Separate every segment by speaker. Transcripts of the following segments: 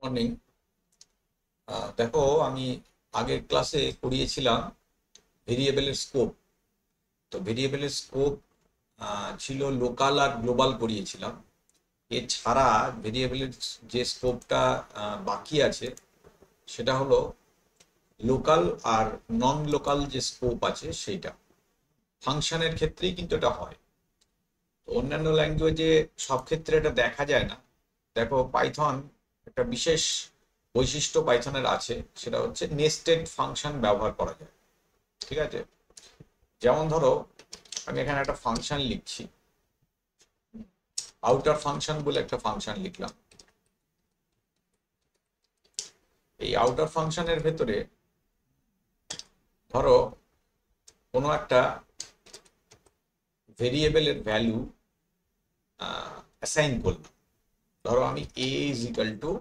Speaker 1: Morning. দেখো, আমি আগের ক্লাসে পড়িয়েছিলাম ভেরিয়েবলের স্কোপ। তো ভেরিয়েবলের স্কোপ ছিল লোকাল আর গ্লোবাল পড়িয়েছিলাম। এছাড়া ভেরিয়েবলের যে স্কোপটা বাকি আছে সেটা হলো লোকাল আর নন লোকাল যে স্কোপ আছে সেইটা। ফাংশনের ক্ষেত্রেই কিন্তু এটা হয়, তো অন্যান্য ল্যাঙ্গুয়েজে সব ক্ষেত্রে এটা দেখা যায় না। দেখো, পাইথন একটা বিশেষ বৈশিষ্ট্য পাইথনের আছে, সেটা হচ্ছে নেস্টেড ফাংশন ব্যবহার করা যায়। ঠিক আছে, যেমন ধরো আমি এখানে একটা ফাংশন লিখছি, আউটার ফাংশন বলে একটা ফাংশন লিখলাম। এই আউটার ফাংশনের ভেতরে ধরো কোনো একটা ভেরিয়েবলের ভ্যালু অ্যাসাইন করলাম। ধরো আমি a ইজ ইকাল টু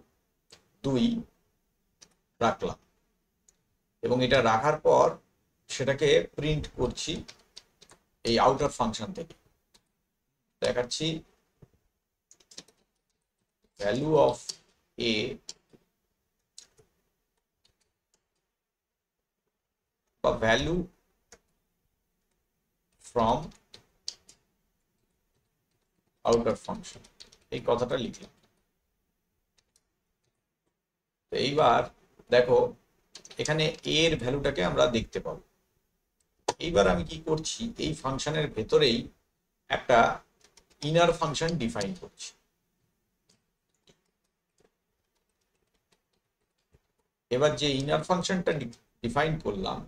Speaker 1: 2 রাখলাম, এবং এটা রাখার পর সেটাকে প্রিন্ট করছি এই আউটার ফাংশন থেকে। দেখাচ্ছি ভ্যালু অফ a বা ভ্যালু ফ্রম আউটার ফাংশন, এই কথাটা লিখলাম। তো এইবার দেখো, এখানে a এর ভ্যালুটাকে আমরা দেখতে পাবো। এইবার আমি কি করছি, এই ফাংশনের ভেতরেই একটা ইনার ফাংশন ডিফাইন করছি। এবার যে ইনার ফাংশনটা ডিফাইন করলাম,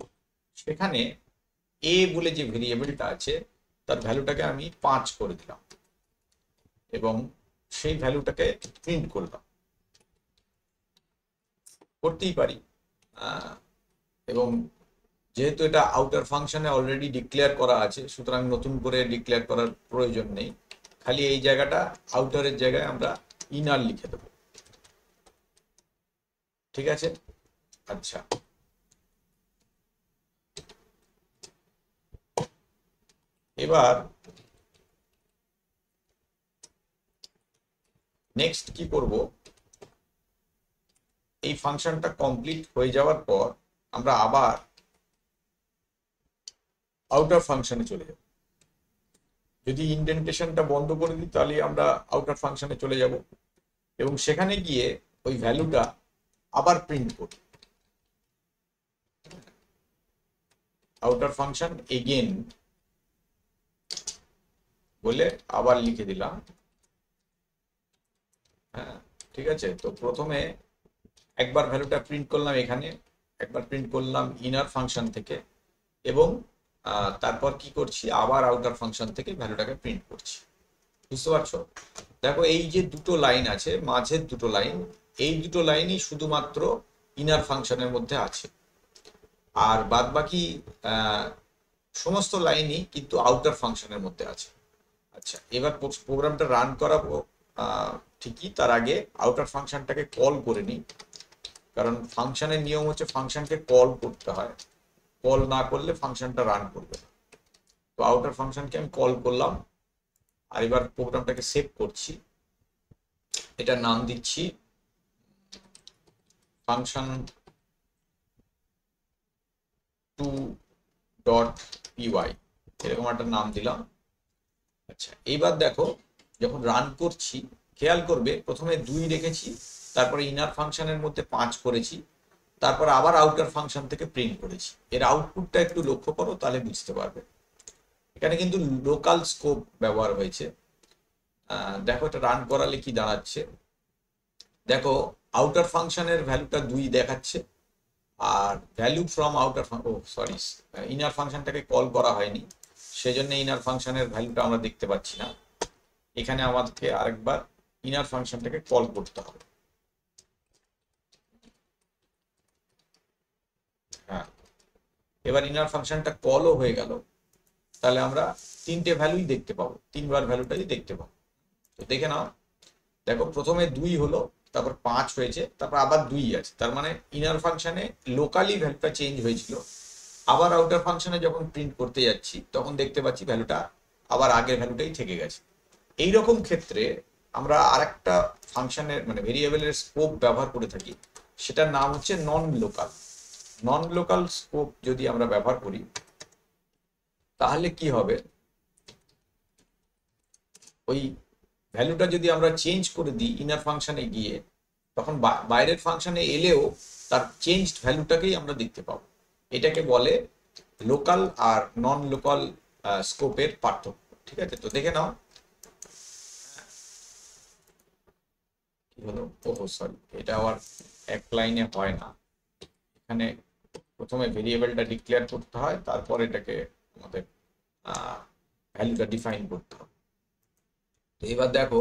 Speaker 1: সেখানে a বলে যে ভেরিয়েবলটা আছে তার ভ্যালুটাকে আমি 5 করে দিলাম, এবং সেই ভ্যালুটাকে প্রিন্ট করলাম। করতেই পারি, এবং যেহেতু এটা আউটার ফাংশনে অলরেডি ডিক্লেয়ার করা আছে, সুতরাং নতুন করে ডিক্লেয়ার করার প্রয়োজন নেই। খালি এই জায়গাটা আউটারের জায়গায় আমরা ইনার লিখে দেব। ঠিক আছে, আচ্ছা। এবার নেক্সট কি করব, এই ফাংশনটা কমপ্লিট হয়ে যাওয়ার পর আমরা আবার আউটার ফাংশনে চলে যাব। যদি ইনডেন্টেশনটা বন্ধ করে দিই তাহলে আমরা আউটার ফাংশনে চলে যাব, এবং সেখানে গিয়ে ওই ভ্যালুটা আবার প্রিন্ট করব। আউটার ফাংশন এগেন বলে আবার লিখে দিলাম। হ্যাঁ, ঠিক আছে। তো প্রথমে একবার ভ্যালুটা প্রিন্ট করলাম এখানে, একবার প্রিন্ট করলাম ইনার ফাংশন থেকে, এবং তারপর কি করছি, আবার আউটার ফাংশন থেকে ভ্যালুটাকে প্রিন্ট করছি। বুঝতে পারছো? দেখো, এই যে দুটো লাইন আছে, মাঝের দুটো লাইন, এই দুটো লাইনই শুধুমাত্র ইনার ফাংশনের মধ্যে আছে, আর বাদ বাকি সমস্ত লাইনই কিন্তু আউটার ফাংশনের মধ্যে আছে। আচ্ছা, এবার প্রোগ্রামটা রান করাবো ঠিকই, তার আগে আউটার ফাংশনটাকে কল করে নিই, কারণ ফাংশনের নিয়ম হচ্ছে ফাংশনকে কল করতে হয়, কল না করলে ফাংশনটা রান করবে না। তো আউটার ফাংশনকে আমি কল করলাম, আর এবার প্রোগ্রামটাকে সেভ করছি। এটা নাম দিচ্ছি ফাংশন 2.py, এরকম একটা নাম দিলাম। আচ্ছা, এইবার দেখো, যখন রান করছি খেয়াল করবে প্রথমে 2 রেখেছি, তারপরে ইনার ফাংশনের মধ্যে 5 করেছি, তারপর আবার আউটার ফাংশন থেকে প্রিন্ট করেছি। এর আউটপুটটা একটু লক্ষ্য করো, তাহলে বুঝতে পারবে। এখানে কিন্তু লোকাল স্কোপ ব্যবহার হয়েছে। দেখো, এটা রান করালে কি দাঁড়াচ্ছে, দেখো আউটার ফাংশনের ভ্যালুটা 2 দেখাচ্ছে, আর ভ্যালু ফ্রম আউটার ইনার ফাংশনটাকে কল করা হয়নি, সেজন্য ইনার ফাংশনের ভ্যালুটা আমরা দেখতে পাচ্ছি না। এখানে আমাদেরকে আরেকবার ইনার ফাংশনটাকে কল করতে হবে। হ্যাঁ, এবার ইনার ফাংশনটা কলও হয়ে গেল, তাহলে আমরা 3টে ভ্যালুই দেখতে পাবো, 3বার ভ্যালুটাই দেখতে পাবো। তো দেখে নাও, দেখো প্রথমে 2 হলো, তারপর 5 হয়েছে, তারপর আবার 2 আছে, তার মানে ইনার ফাংশনে লোকালি ভ্যালুটা চেঞ্জ হয়েছিল। আবার আউটার ফাংশনে যখন প্রিন্ট করতে যাচ্ছি তখন দেখতে পাচ্ছি ভ্যালুটা আবার আগের ভ্যালুটাই থেকে গেছে। এইরকম ক্ষেত্রে আমরা আরেকটা ফাংশনের মানে ভেরিয়েবলের স্কোপ ব্যবহার করে থাকি, সেটার নাম হচ্ছে নন লোকাল। নন লোকাল স্কোপ যদি আমরা ব্যবহার করি তাহলে কি হবে, ওই ভ্যালুটা যদি আমরা চেঞ্জ করে দিই ইনার ফাংশনে গিয়ে, তখন বাইরের ফাংশনে এলেও তার চেঞ্জড ভ্যালুটাকেই আমরা দেখতে পাবো। এটাকে বলে লোকাল আর নন লোকাল স্কোপের পার্থক্য। ঠিক আছে, তো দেখে নাও কি হলো। ওহো সরি, এটা আবার এক লাইনে হয় না, এখানে প্রথমে ভেরিয়েবলটা ডিক্লেয়ার করতে হয়, তারপর এটাকে আমাদের ভ্যালুটা ডিফাইন করতে হবে। তো এবার দেখো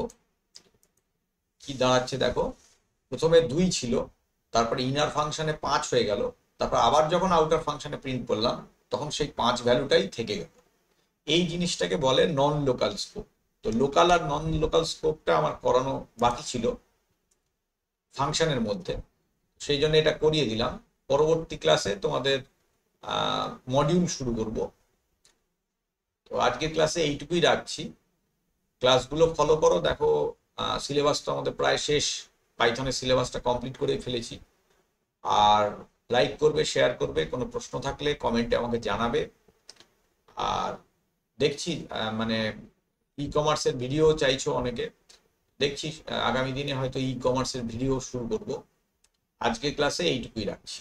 Speaker 1: কি দাঁড়াচ্ছে, দেখো প্রথমে 2 ছিল, তারপরে ইনার ফাংশনে 5 হয়ে গেল, তারপর আবার যখন আউটার ফাংশনে প্রিন্ট করলাম তখন সেই 5 ভ্যালুটাই থেকে গেল। এই জিনিসটাকে বলে নন লোকাল স্কোপ। তো লোকাল আর নন লোকাল স্কোপটা আমার করানো বাকি ছিল ফাংশনের মধ্যে, সেই জন্য এটা করিয়ে দিলাম। পরবর্তী ক্লাসে তোমাদের মডিউল শুরু করব। তো আজকের ক্লাসে এইটুকুই রাখছি, ক্লাসগুলো ফলো করো। দেখো সিলেবাস তো আমাদের প্রায় শেষ, পাইথনের সিলেবাসটা কমপ্লিট করে ফেলেছি। আর লাইক করবে, শেয়ার করবে, কোনো প্রশ্ন থাকলে কমেন্টে আমাকে জানাবে। আর দেখছি মানে ই কমার্সের ভিডিও চাইছো অনেকে, দেখছি আগামী দিনে হয়তো ই কমার্সের ভিডিও শুরু করব। আজকের ক্লাসে এইটুকুই রাখছি।